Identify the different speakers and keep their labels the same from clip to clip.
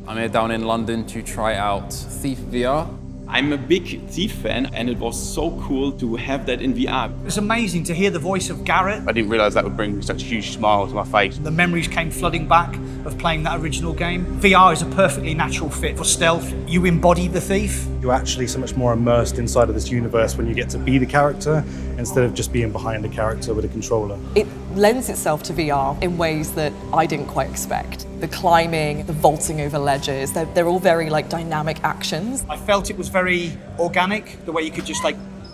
Speaker 1: I'm here down in London to try out Thief VR.
Speaker 2: I'm a big Thief fan, and it was so cool to have that in VR.
Speaker 3: It was amazing to hear the voice of Garrett.
Speaker 4: I didn't realise that would bring such a huge smile to my face.
Speaker 3: The memories came flooding back of playing that original game. VR is a perfectly natural fit for stealth. You embody the thief.
Speaker 5: You're actually so much more immersed inside of this universe when you get to be the character instead of just being behind a character with a controller.
Speaker 6: It lends itself to VR in ways that I didn't quite expect. The climbing, the vaulting over ledges, they're all very dynamic actions.
Speaker 3: I felt it was very organic, the way you could just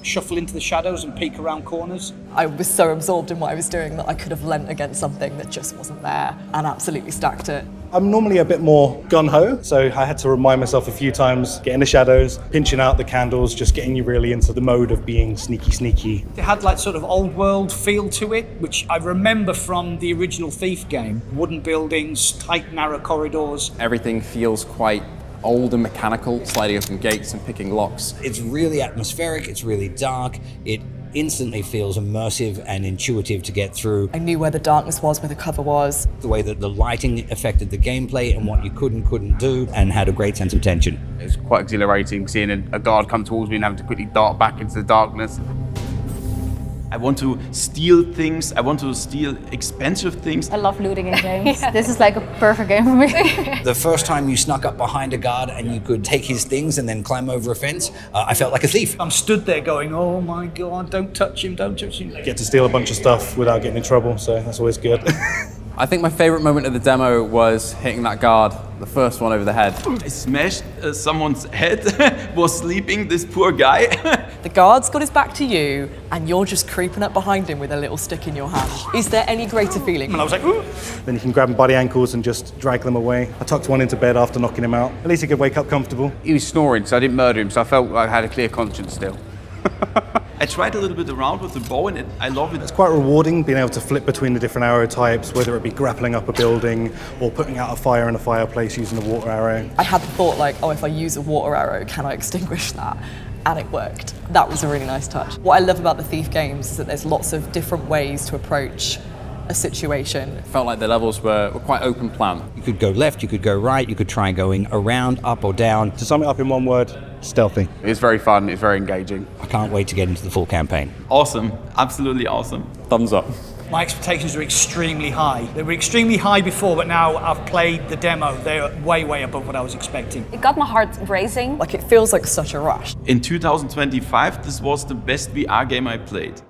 Speaker 3: shuffle into the shadows and peek around corners.
Speaker 6: I was so absorbed in what I was doing that I could have leant against something that just wasn't there and absolutely stacked it.
Speaker 5: I'm normally a bit more gun-ho, so I had to remind myself a few times, get in the shadows, pinching out the candles, just getting you really into the mode of being sneaky.
Speaker 3: It had sort of old world feel to it, which I remember from the original Thief game. Wooden buildings, tight narrow corridors.
Speaker 1: Everything feels quite old and mechanical, sliding open gates and picking locks.
Speaker 7: It's really atmospheric, it's really dark, it instantly feels immersive and intuitive to get through.
Speaker 6: I knew where the darkness was, where the cover was.
Speaker 7: The way that the lighting affected the gameplay and what you could and couldn't do, and had a great sense of tension.
Speaker 4: It's quite exhilarating seeing a guard come towards me and having to quickly dart back into the darkness.
Speaker 2: I want to steal things, I want to steal expensive things.
Speaker 8: I love looting in games. This is like a perfect game for me.
Speaker 7: The first time you snuck up behind a guard and you could take his things and then climb over a fence, I felt like a thief.
Speaker 3: I'm stood there going, oh my God, don't touch him, don't touch him.
Speaker 5: Get to steal a bunch of stuff without getting in trouble, so that's always good.
Speaker 1: I think my favorite moment of the demo was hitting that guard, the first one over the head.
Speaker 2: I smashed someone's head, was sleeping, this poor guy.
Speaker 6: The guard's got his back to you and you're just creeping up behind him with a little stick in your hand. Is there any greater feeling?
Speaker 3: And I was like, ooh.
Speaker 5: Then you can grab him by the ankles and just drag them away. I tucked one into bed after knocking him out. At least he could wake up comfortable.
Speaker 4: He was snoring, so I didn't murder him, so I felt like I had a clear conscience still.
Speaker 2: I tried a little bit around with the bow, and I love it.
Speaker 5: It's quite rewarding being able to flip between the different arrow types, whether it be grappling up a building or putting out a fire in a fireplace using a water arrow.
Speaker 6: I had the thought oh, if I use a water arrow, can I extinguish that? And it worked. That was a really nice touch. What I love about the Thief games is that there's lots of different ways to approach a situation.
Speaker 1: It felt like the levels were quite open plan.
Speaker 7: You could go left, you could go right, you could try going around, up or down.
Speaker 5: To sum it up in one word, stealthy.
Speaker 4: It's very fun, it's very engaging.
Speaker 7: I can't wait to get into the full campaign.
Speaker 2: Awesome, absolutely awesome.
Speaker 1: Thumbs up.
Speaker 3: My expectations are extremely high. They were extremely high before, but now I've played the demo. They're way above what I was expecting.
Speaker 8: It got my heart racing.
Speaker 6: It feels like such a rush.
Speaker 2: In 2025, this was the best VR game I played.